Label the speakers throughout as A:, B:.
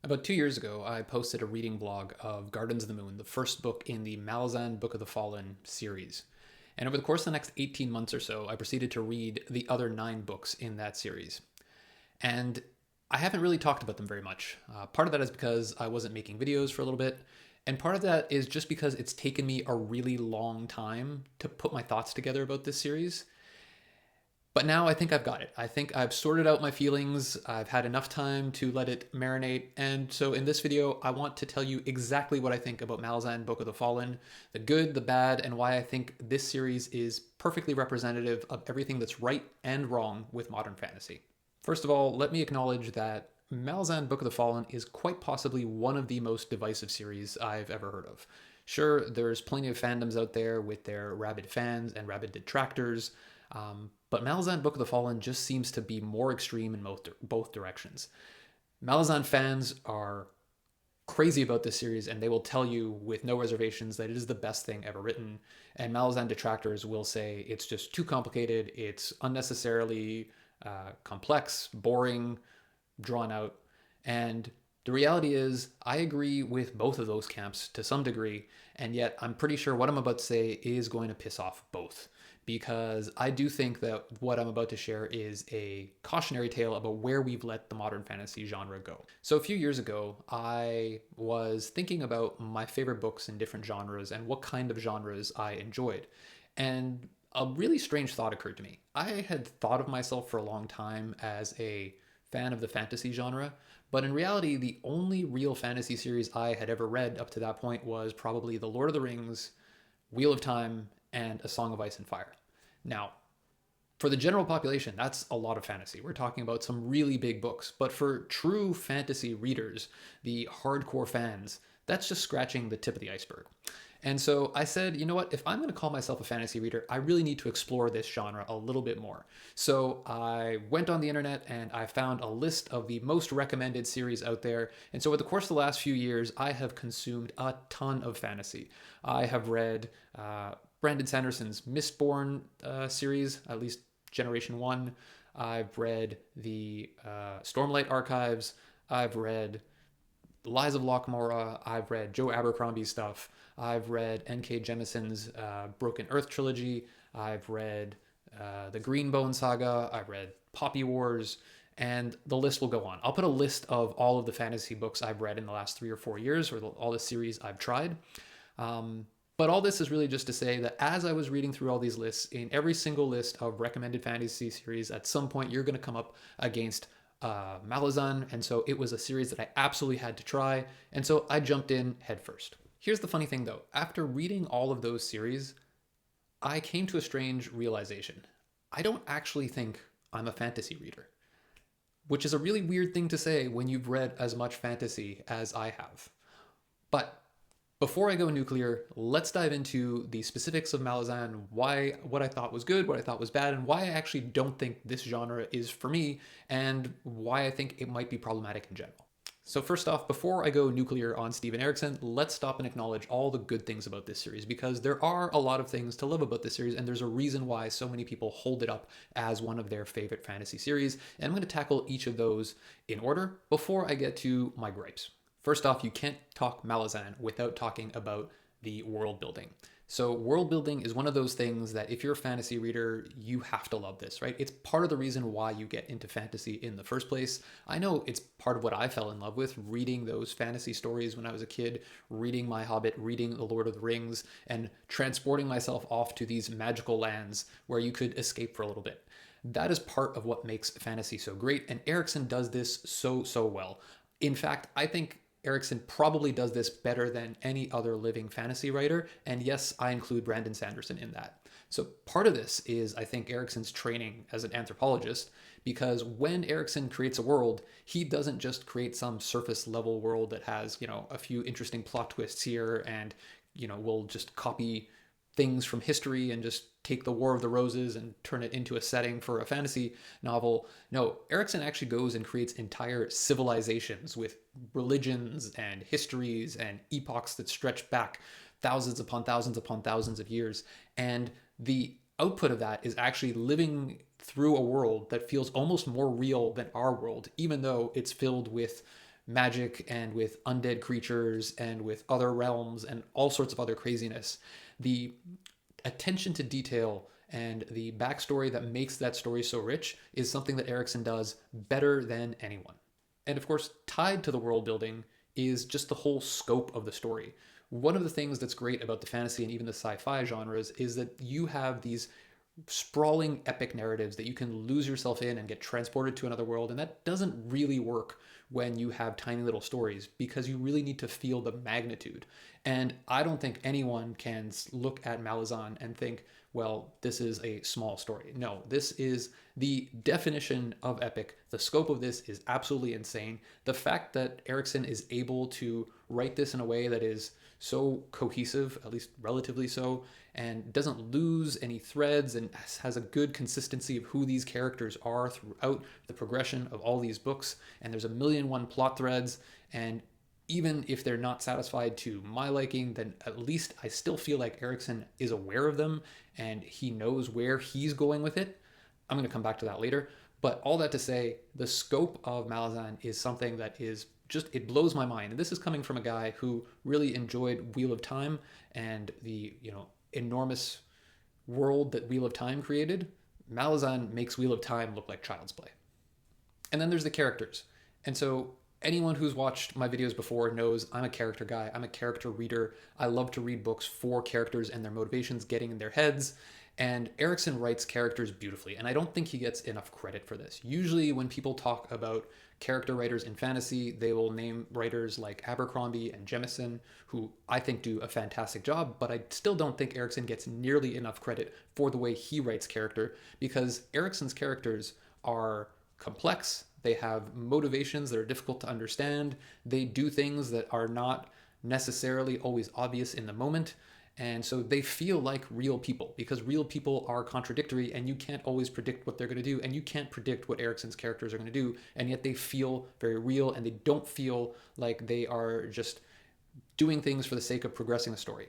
A: About 2 years ago, I posted a reading blog of Gardens of the Moon, the first book in the Malazan Book of the Fallen series. And over the course of the next 18 months or so, I proceeded to read the other 9 books in that series. And I haven't really talked about them very much. Part of that is because I wasn't making videos for a little bit. And part of that is just because it's taken me a really long time to put my thoughts together about this series. But now I think I've got it. I think I've sorted out my feelings. I've had enough time to let it marinate. And so in this video, I want to tell you exactly what I think about Malazan Book of the Fallen, the good, the bad, and why I think this series is perfectly representative of everything that's right and wrong with modern fantasy. First of all, let me acknowledge that Malazan Book of the Fallen is quite possibly one of the most divisive series I've ever heard of. Sure, there's plenty of fandoms out there with their rabid fans and rabid detractors, but Malazan Book of the Fallen just seems to be more extreme in both directions. Malazan fans are crazy about this series, and they will tell you with no reservations that it is the best thing ever written. And Malazan detractors will say it's just too complicated, it's unnecessarily complex, boring, drawn out. And the reality is, I agree with both of those camps to some degree, and yet I'm pretty sure what I'm about to say is going to piss off both. Because I do think that what I'm about to share is a cautionary tale about where we've let the modern fantasy genre go. So a few years ago, I was thinking about my favorite books in different genres and what kind of genres I enjoyed. And a really strange thought occurred to me. I had thought of myself for a long time as a fan of the fantasy genre, but in reality, the only real fantasy series I had ever read up to that point was probably The Lord of the Rings, Wheel of Time, and A Song of Ice and Fire. Now, for the general population, that's a lot of fantasy. We're talking about some really big books. But for true fantasy readers, the hardcore fans, that's just scratching the tip of the iceberg. And so I said, you know what, if I'm going to call myself a fantasy reader, I really need to explore this genre a little bit more. So I went on the internet and I found a list of the most recommended series out there. And so over the course of the last few years, I have consumed a ton of fantasy. I have read Brandon Sanderson's Mistborn series, at least Generation 1. I've read the Stormlight Archives. I've read Lies of Lochmora. I've read Joe Abercrombie's stuff. I've read N.K. Jemison's Broken Earth trilogy. I've read the Greenbone saga. I've read Poppy Wars. And the list will go on. I'll put a list of all of the fantasy books I've read in the last 3 or 4 years, or all the series I've tried. But all this is really just to say that as I was reading through all these lists, in every single list of recommended fantasy series, at some point you're going to come up against Malazan, and so it was a series that I absolutely had to try, and so I jumped in headfirst. Here's the funny thing though, after reading all of those series, I came to a strange realization. I don't actually think I'm a fantasy reader, which is a really weird thing to say when you've read as much fantasy as I have. But before I go nuclear, let's dive into the specifics of Malazan, what I thought was good, what I thought was bad, and why I actually don't think this genre is for me, and why I think it might be problematic in general. So first off, before I go nuclear on Steven Erikson, let's stop and acknowledge all the good things about this series, because there are a lot of things to love about this series, and there's a reason why so many people hold it up as one of their favorite fantasy series, and I'm going to tackle each of those in order before I get to my gripes. First off, you can't talk Malazan without talking about the world building. So world building is one of those things that if you're a fantasy reader, you have to love this, right? It's part of the reason why you get into fantasy in the first place. I know it's part of what I fell in love with, reading those fantasy stories when I was a kid, reading My Hobbit, reading The Lord of the Rings, and transporting myself off to these magical lands where you could escape for a little bit. That is part of what makes fantasy so great, and Erikson does this so well. In fact, I think Erikson probably does this better than any other living fantasy writer, and yes, I include Brandon Sanderson in that. So part of this is, I think, Erikson's training as an anthropologist, because when Erikson creates a world, he doesn't just create some surface level world that has, a few interesting plot twists here and, will just copy things from history and just take the War of the Roses and turn it into a setting for a fantasy novel. No, Erikson actually goes and creates entire civilizations with religions and histories and epochs that stretch back thousands upon thousands upon thousands of years. And the output of that is actually living through a world that feels almost more real than our world, even though it's filled with magic and with undead creatures and with other realms and all sorts of other craziness. The attention to detail and the backstory that makes that story so rich is something that Erikson does better than anyone. And of course, tied to the world building is just the whole scope of the story. One of the things that's great about the fantasy and even the sci-fi genres is that you have these sprawling epic narratives that you can lose yourself in and get transported to another world, and that doesn't really work when you have tiny little stories, because you really need to feel the magnitude. And I don't think anyone can look at Malazan and think, well, this is a small story. No, this is the definition of epic. The scope of this is absolutely insane. The fact that Erikson is able to write this in a way that is so cohesive, at least relatively so, and doesn't lose any threads and has a good consistency of who these characters are throughout the progression of all these books. And there's a million and one plot threads, and even if they're not satisfied to my liking, then at least I still feel like Erikson is aware of them and he knows where he's going with it. I'm going to come back to that later. But all that to say, the scope of Malazan is something that is just, it blows my mind. And this is coming from a guy who really enjoyed Wheel of Time and the, enormous world that Wheel of Time created. Malazan makes Wheel of Time look like child's play. And then there's the characters. And so anyone who's watched my videos before knows I'm a character guy. I'm a character reader. I love to read books for characters and their motivations getting in their heads. And Erikson writes characters beautifully, and I don't think he gets enough credit for this. Usually when people talk about character writers in fantasy, they will name writers like Abercrombie and Jemison, who I think do a fantastic job, but I still don't think Erikson gets nearly enough credit for the way he writes character, because Erikson's characters are complex, they have motivations that are difficult to understand, they do things that are not necessarily always obvious in the moment. And so they feel like real people, because real people are contradictory and you can't always predict what they're going to do, and you can't predict what Erikson's characters are going to do, and yet they feel very real and they don't feel like they are just doing things for the sake of progressing the story.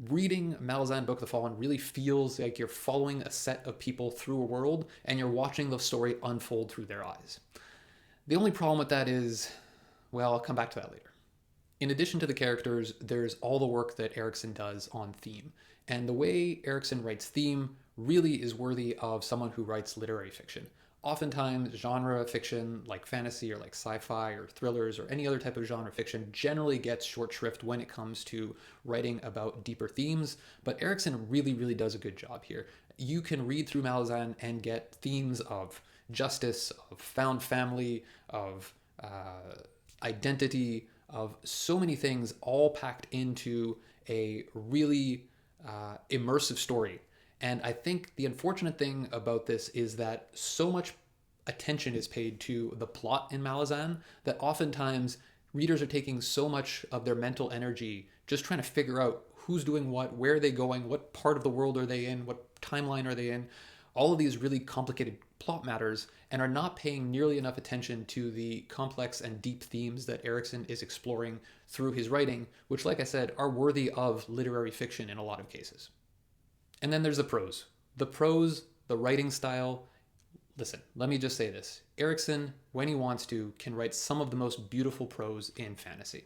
A: Reading Malazan Book of the Fallen really feels like you're following a set of people through a world and you're watching the story unfold through their eyes. The only problem with that is, well, I'll come back to that later. In addition to the characters, there's all the work that Erikson does on theme. And the way Erikson writes theme really is worthy of someone who writes literary fiction. Oftentimes, genre fiction like fantasy or like sci-fi or thrillers or any other type of genre fiction generally gets short shrift when it comes to writing about deeper themes, but Erikson really, really does a good job here. You can read through Malazan and get themes of justice, of found family, of identity, of so many things all packed into a really immersive story. And I think the unfortunate thing about this is that so much attention is paid to the plot in Malazan that oftentimes readers are taking so much of their mental energy just trying to figure out who's doing what, where are they going, what part of the world are they in, what timeline are they in, all of these really complicated plot matters, and are not paying nearly enough attention to the complex and deep themes that Erikson is exploring through his writing, which, like I said, are worthy of literary fiction in a lot of cases. And then there's the prose. The prose, the writing style. Listen, let me just say this. Erikson, when he wants to, can write some of the most beautiful prose in fantasy.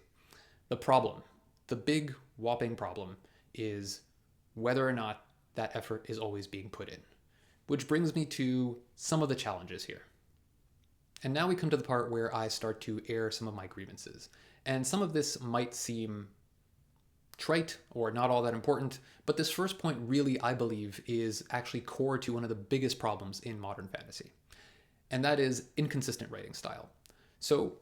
A: The problem, the big whopping problem, is whether or not that effort is always being put in. Which brings me to some of the challenges here. And now we come to the part where I start to air some of my grievances. And some of this might seem trite or not all that important, but this first point really, I believe, is actually core to one of the biggest problems in modern fantasy. And that is inconsistent writing style. So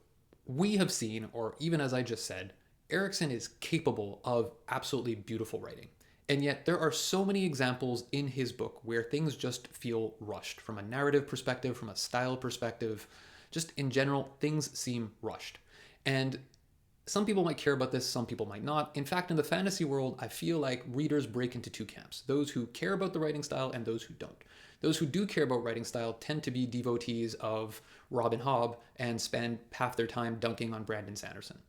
A: we have seen, or even as I just said, Erikson is capable of absolutely beautiful writing. And yet there are so many examples in his book where things just feel rushed from a narrative perspective, from a style perspective, just in general, things seem rushed. And some people might care about this, some people might not. In fact, in the fantasy world, I feel like readers break into two camps, those who care about the writing style and those who don't. Those who do care about writing style tend to be devotees of Robin Hobb and spend half their time dunking on Brandon Sanderson.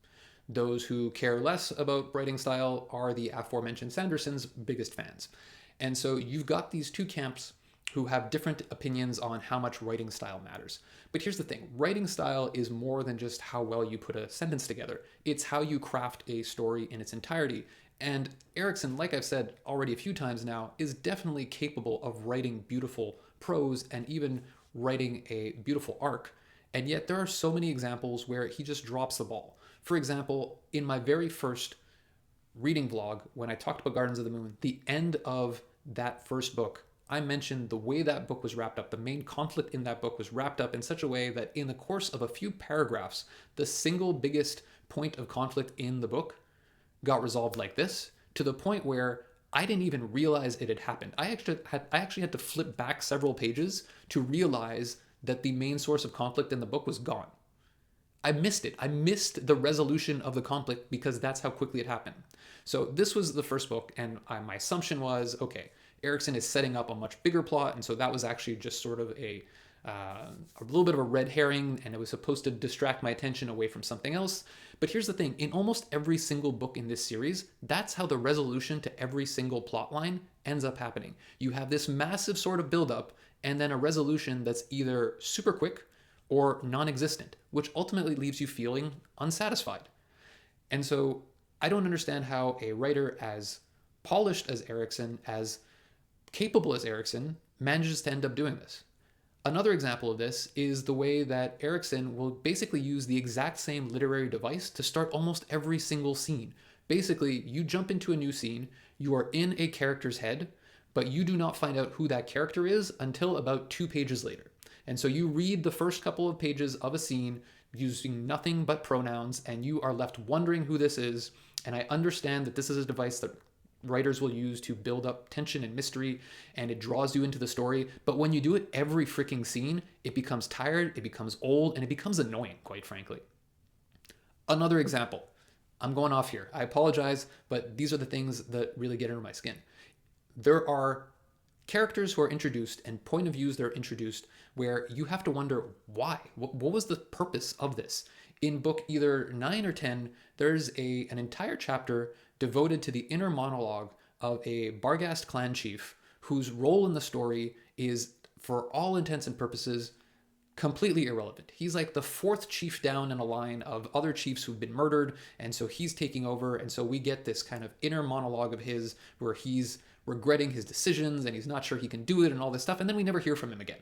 A: Those who care less about writing style are the aforementioned Sanderson's biggest fans. And so you've got these two camps who have different opinions on how much writing style matters. But here's the thing, writing style is more than just how well you put a sentence together. It's how you craft a story in its entirety. And Erikson, like I've said already a few times now, is definitely capable of writing beautiful prose and even writing a beautiful arc. And yet there are so many examples where he just drops the ball. For example, in my very first reading vlog, when I talked about Gardens of the Moon, the end of that first book, I mentioned the way that book was wrapped up. The main conflict in that book was wrapped up in such a way that in the course of a few paragraphs, the single biggest point of conflict in the book got resolved like this, to the point where I didn't even realize it had happened. I actually had to flip back several pages to realize that the main source of conflict in the book was gone. I missed it. I missed the resolution of the conflict because that's how quickly it happened. So this was the first book, and my assumption was, Erikson is setting up a much bigger plot, and so that was actually just sort of a little bit of a red herring, and it was supposed to distract my attention away from something else. But here's the thing, in almost every single book in this series, that's how the resolution to every single plot line ends up happening. You have this massive sort of buildup, and then a resolution that's either super quick or non-existent, which ultimately leaves you feeling unsatisfied. And so I don't understand how a writer as polished as Erikson, as capable as Erikson, manages to end up doing this. Another example of this is the way that Erikson will basically use the exact same literary device to start almost every single scene. Basically, you jump into a new scene, you are in a character's head, but you do not find out who that character is until about 2 pages later. And so you read the first couple of pages of a scene using nothing but pronouns, and you are left wondering who this is. And I understand that this is a device that writers will use to build up tension and mystery, and it draws you into the story. But when you do it every freaking scene, it becomes tired, it becomes old, and it becomes annoying, quite frankly. Another example. I'm going off here. I apologize, but these are the things that really get under my skin. There are characters who are introduced and point of views that are introduced where you have to wonder why. What was the purpose of this? In book either 9 or 10, there's an entire chapter devoted to the inner monologue of a Barghast clan chief whose role in the story is, for all intents and purposes, completely irrelevant. He's like the 4th chief down in a line of other chiefs who've been murdered, and so he's taking over, and so we get this kind of inner monologue of his where he's regretting his decisions and he's not sure he can do it and all this stuff, and then we never hear from him again.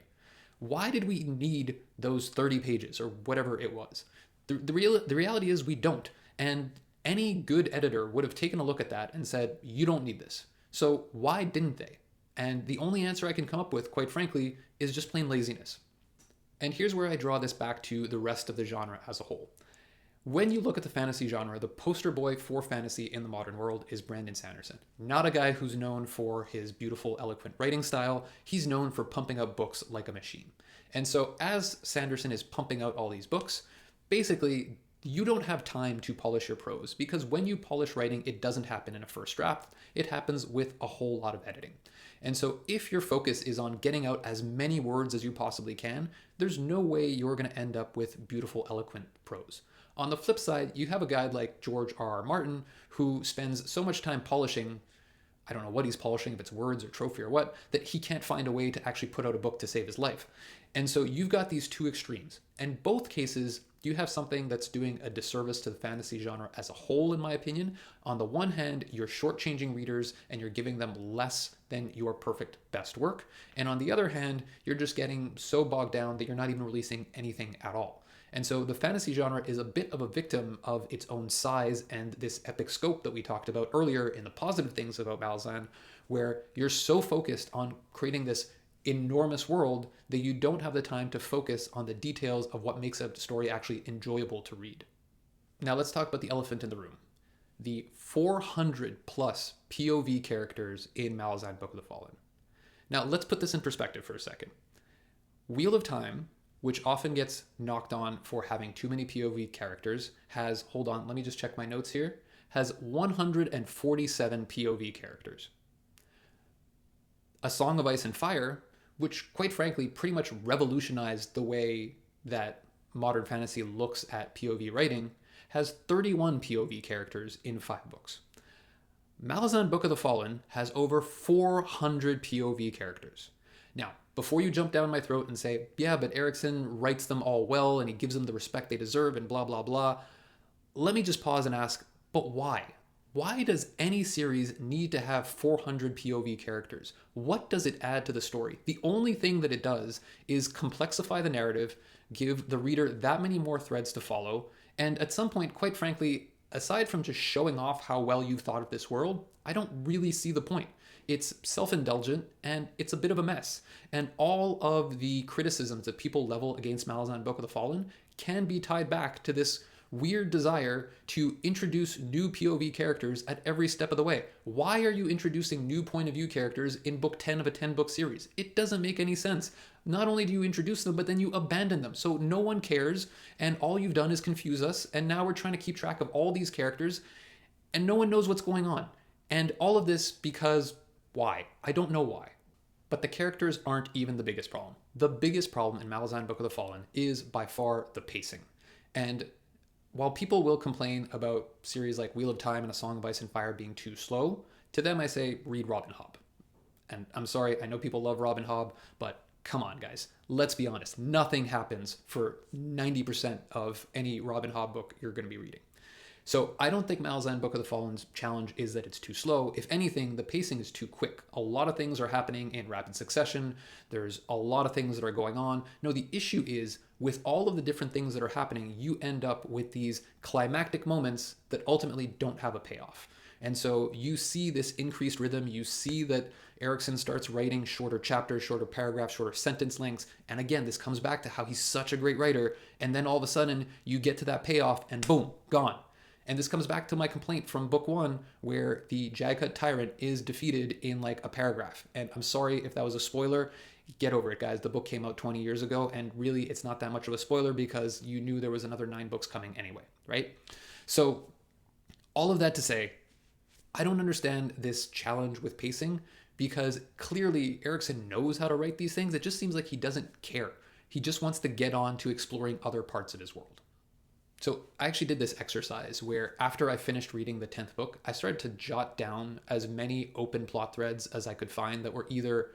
A: Why did we need those 30 pages or whatever it was? The reality is we don't, and any good editor would have taken a look at that and said, you don't need this. So why didn't they? And the only answer I can come up with, quite frankly, is just plain laziness. And here's where I draw this back to the rest of the genre as a whole. When you look at the fantasy genre, the poster boy for fantasy in the modern world is Brandon Sanderson. Not a guy who's known for his beautiful, eloquent writing style. He's known for pumping out books like a machine. And so as Sanderson is pumping out all these books, basically, you don't have time to polish your prose, because when you polish writing, it doesn't happen in a first draft. It happens with a whole lot of editing. And so if your focus is on getting out as many words as you possibly can, there's no way you're going to end up with beautiful, eloquent prose. On the flip side, you have a guy like George R.R. Martin who spends so much time polishing, I don't know what he's polishing, if it's words or trophy or what, that he can't find a way to actually put out a book to save his life. And so you've got these two extremes. In both cases, you have something that's doing a disservice to the fantasy genre as a whole, in my opinion. On the one hand, you're shortchanging readers and you're giving them less than your perfect best work. And on the other hand, you're just getting so bogged down that you're not even releasing anything at all. And so the fantasy genre is a bit of a victim of its own size and this epic scope that we talked about earlier in the positive things about Malazan, where you're so focused on creating this enormous world that you don't have the time to focus on the details of what makes a story actually enjoyable to read. Now let's talk about the elephant in the room. The 400 plus POV characters in Malazan Book of the Fallen. Now let's put this in perspective for a second. Wheel of Time, which often gets knocked on for having too many POV characters, has, hold on, let me just check my notes here, has 147 POV characters. A Song of Ice and Fire, which quite frankly pretty much revolutionized the way that modern fantasy looks at POV writing, has 31 POV characters in 5 books. Malazan Book of the Fallen has over 400 POV characters. Now, before you jump down my throat and say, yeah, but Erikson writes them all well and he gives them the respect they deserve and blah, blah, blah, let me just pause and ask, but why? Why does any series need to have 400 POV characters? What does it add to the story? The only thing that it does is complexify the narrative, give the reader that many more threads to follow, and at some point, quite frankly, aside from just showing off how well you've thought of this world, I don't really see the point. It's self-indulgent and it's a bit of a mess. And all of the criticisms that people level against Malazan Book of the Fallen can be tied back to this weird desire to introduce new POV characters at every step of the way. Why are you introducing new point of view characters in book 10 of a 10-book series? It doesn't make any sense. Not only do you introduce them, but then you abandon them. So no one cares, and all you've done is confuse us, and now we're trying to keep track of all these characters, and no one knows what's going on. And all of this because why? I don't know why. But the characters aren't even the biggest problem. The biggest problem in Malazan Book of the Fallen is by far the pacing. And while people will complain about series like Wheel of Time and A Song of Ice and Fire being too slow, to them I say, read Robin Hobb. And I'm sorry, I know people love Robin Hobb, but come on, guys. Let's be honest. Nothing happens for 90% of any Robin Hobb book you're going to be reading. So I don't think Malazan Book of the Fallen's challenge is that it's too slow. If anything, the pacing is too quick. A lot of things are happening in rapid succession. There's a lot of things that are going on. No, the issue is with all of the different things that are happening, you end up with these climactic moments that ultimately don't have a payoff. And so you see this increased rhythm. You see that Erikson starts writing shorter chapters, shorter paragraphs, shorter sentence lengths. And again, this comes back to how he's such a great writer. And then all of a sudden you get to that payoff and boom, gone. And this comes back to my complaint from book 1, where the Jagdcut Tyrant is defeated in like a paragraph. And I'm sorry if that was a spoiler. Get over it, guys. The book came out 20 years ago, and really it's not that much of a spoiler because you knew there was another 9 books coming anyway, right? So all of that to say, I don't understand this challenge with pacing because clearly Erikson knows how to write these things. It just seems like he doesn't care. He just wants to get on to exploring other parts of his world. So I actually did this exercise where after I finished reading the 10th book, I started to jot down as many open plot threads as I could find that were either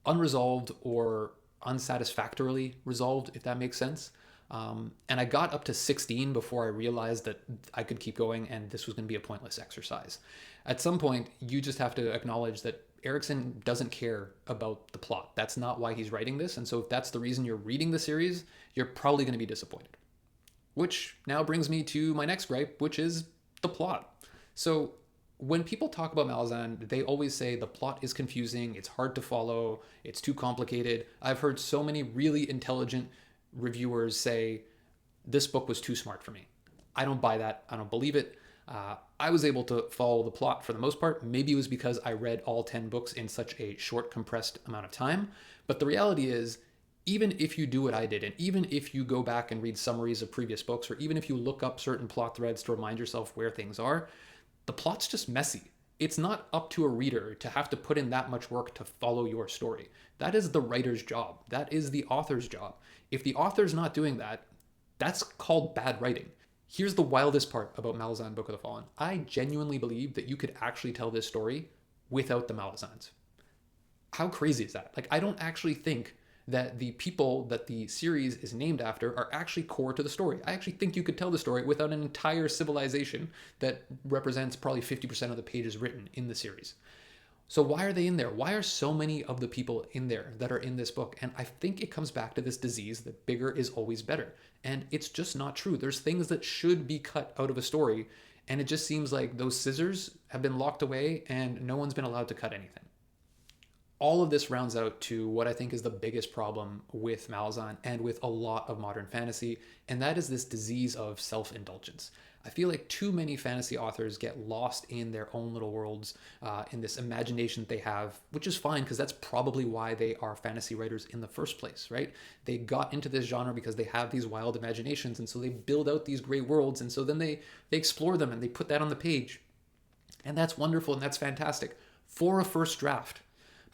A: unresolved or unsatisfactorily resolved, if that makes sense. And I got up to 16 before I realized that I could keep going and this was going to be a pointless exercise. At some point, you just have to acknowledge that Erikson doesn't care about the plot. That's not why he's writing this. And so if that's the reason you're reading the series, you're probably going to be disappointed. Which now brings me to my next gripe, which is the plot. So when people talk about Malazan, they always say the plot is confusing, it's hard to follow, it's too complicated. I've heard so many really intelligent reviewers say, this book was too smart for me. I don't buy that. I don't believe it. I was able to follow the plot for the most part. Maybe it was because I read all 10 books in such a short, compressed amount of time. But the reality is, even if you do what I did, and even if you go back and read summaries of previous books, or even if you look up certain plot threads to remind yourself where things are, the plot's just messy. It's not up to a reader to have to put in that much work to follow your story. That is the writer's job. That is the author's job. If the author's not doing that, that's called bad writing. Here's the wildest part about Malazan Book of the Fallen. I genuinely believe that you could actually tell this story without the Malazans. How crazy is that? Like, I don't actually think that the people that the series is named after are actually core to the story. I actually think you could tell the story without an entire civilization that represents probably 50% of the pages written in the series. So why are they in there? Why are so many of the people in there that are in this book? And I think it comes back to this disease that bigger is always better. And it's just not true. There's things that should be cut out of a story, and it just seems like those scissors have been locked away and no one's been allowed to cut anything. All of this rounds out to what I think is the biggest problem with Malazan and with a lot of modern fantasy, and that is this disease of self-indulgence. I feel like too many fantasy authors get lost in their own little worlds, in this imagination that they have, which is fine because that's probably why they are fantasy writers in the first place, right? They got into this genre because they have these wild imaginations, and so they build out these great worlds, and so then they explore them and they put that on the page. And that's wonderful and that's fantastic for a first draft.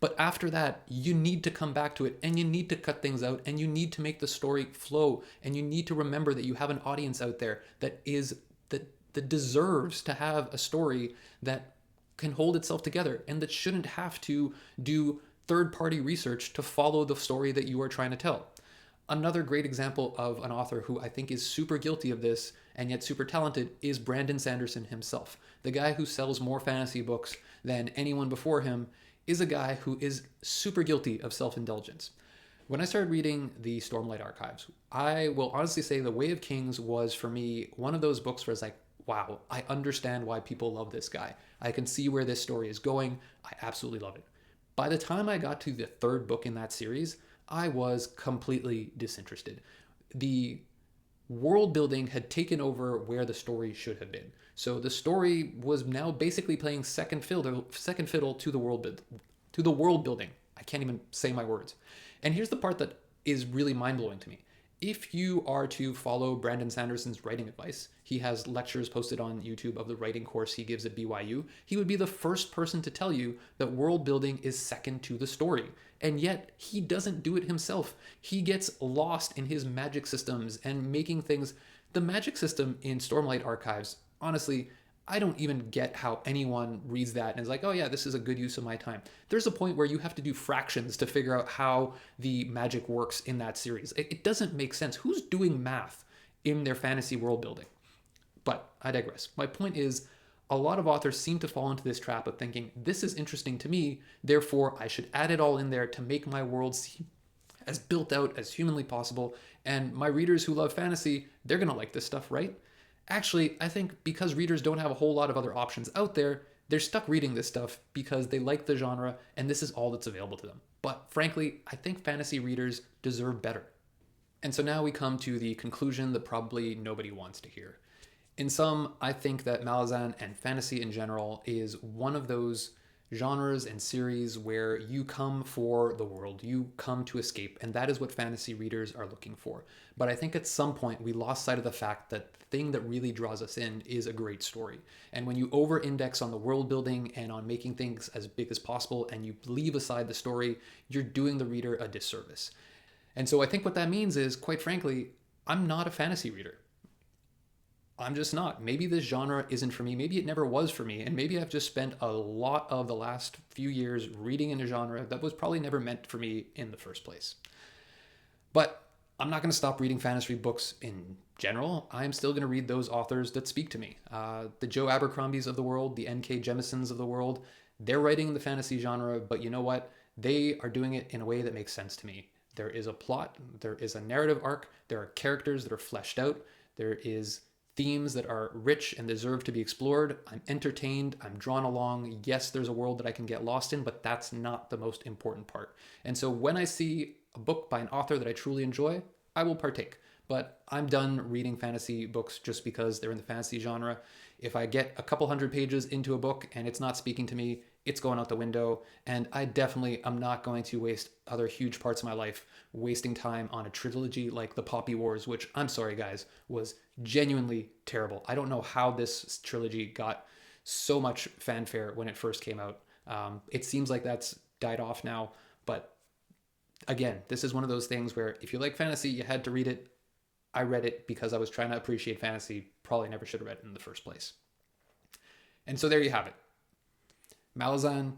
A: But after that, you need to come back to it and you need to cut things out and you need to make the story flow and you need to remember that you have an audience out there that deserves to have a story that can hold itself together and that shouldn't have to do third-party research to follow the story that you are trying to tell. Another great example of an author who I think is super guilty of this and yet super talented is Brandon Sanderson himself. The guy who sells more fantasy books than anyone before him is a guy who is super guilty of self-indulgence. When I started reading the Stormlight Archives, I will honestly say The Way of Kings was, for me, one of those books where it's like, wow, I understand why people love this guy. I can see where this story is going. I absolutely love it. By the time I got to the third book in that series, I was completely disinterested. The world building had taken over where the story should have been. So the story was now basically playing second fiddle to the world building. I can't even say my words. And here's the part that is really mind-blowing to me. If you are to follow Brandon Sanderson's writing advice, he has lectures posted on YouTube of the writing course he gives at BYU, he would be the first person to tell you that world building is second to the story. And yet, he doesn't do it himself. He gets lost in his magic systems and making things. The magic system in Stormlight Archives, honestly, I don't even get how anyone reads that and is like, oh yeah, this is a good use of my time. There's a point where you have to do fractions to figure out how the magic works in that series. It doesn't make sense. Who's doing math in their fantasy world building? But I digress. My point is, a lot of authors seem to fall into this trap of thinking, this is interesting to me, therefore I should add it all in there to make my world seem as built out as humanly possible. And my readers who love fantasy, they're going to like this stuff, right? Actually, I think because readers don't have a whole lot of other options out there, they're stuck reading this stuff because they like the genre and this is all that's available to them. But frankly, I think fantasy readers deserve better. And so now we come to the conclusion that probably nobody wants to hear. In sum, I think that Malazan and fantasy in general is one of those genres and series where you come for the world, you come to escape, and that is what fantasy readers are looking for. But I think at some point we lost sight of the fact that the thing that really draws us in is a great story. And when you over-index on the world building and on making things as big as possible and you leave aside the story, you're doing the reader a disservice. And so I think what that means is, quite frankly, I'm not a fantasy reader. I'm just not. Maybe this genre isn't for me. Maybe it never was for me. And maybe I've just spent a lot of the last few years reading in a genre that was probably never meant for me in the first place. But I'm not going to stop reading fantasy books in general. I'm still going to read those authors that speak to me. The Joe Abercrombies of the world, the N.K. Jemisons of the world, they're writing in the fantasy genre, but you know what? They are doing it in a way that makes sense to me. There is a plot, there is a narrative arc, there are characters that are fleshed out, there is themes that are rich and deserve to be explored. I'm entertained, I'm drawn along. Yes, there's a world that I can get lost in, but that's not the most important part. And so when I see a book by an author that I truly enjoy, I will partake. But I'm done reading fantasy books just because they're in the fantasy genre. If I get a couple hundred pages into a book and it's not speaking to me, it's going out the window. And I definitely am not going to waste other huge parts of my life wasting time on a trilogy like The Poppy Wars, which, I'm sorry guys, was genuinely terrible. I don't know how this trilogy got so much fanfare when it first came out. It seems like that's died off now, but again, this is one of those things where if you like fantasy, you had to read it. I read it because I was trying to appreciate fantasy. Probably never should have read it in the first place. And so there you have it. Malazan,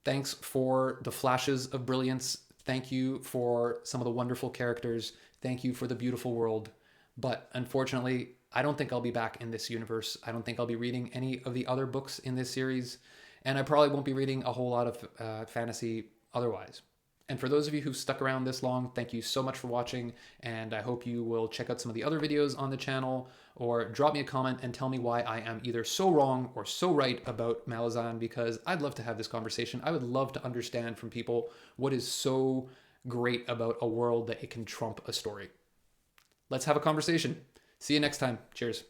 A: thanks for the flashes of brilliance. Thank you for some of the wonderful characters. Thank you for the beautiful world. But unfortunately, I don't think I'll be back in this universe. I don't think I'll be reading any of the other books in this series. And I probably won't be reading a whole lot of fantasy otherwise. And for those of you who've stuck around this long, thank you so much for watching. And I hope you will check out some of the other videos on the channel or drop me a comment and tell me why I am either so wrong or so right about Malazan, because I'd love to have this conversation. I would love to understand from people what is so great about a world that it can trump a story. Let's have a conversation. See you next time. Cheers.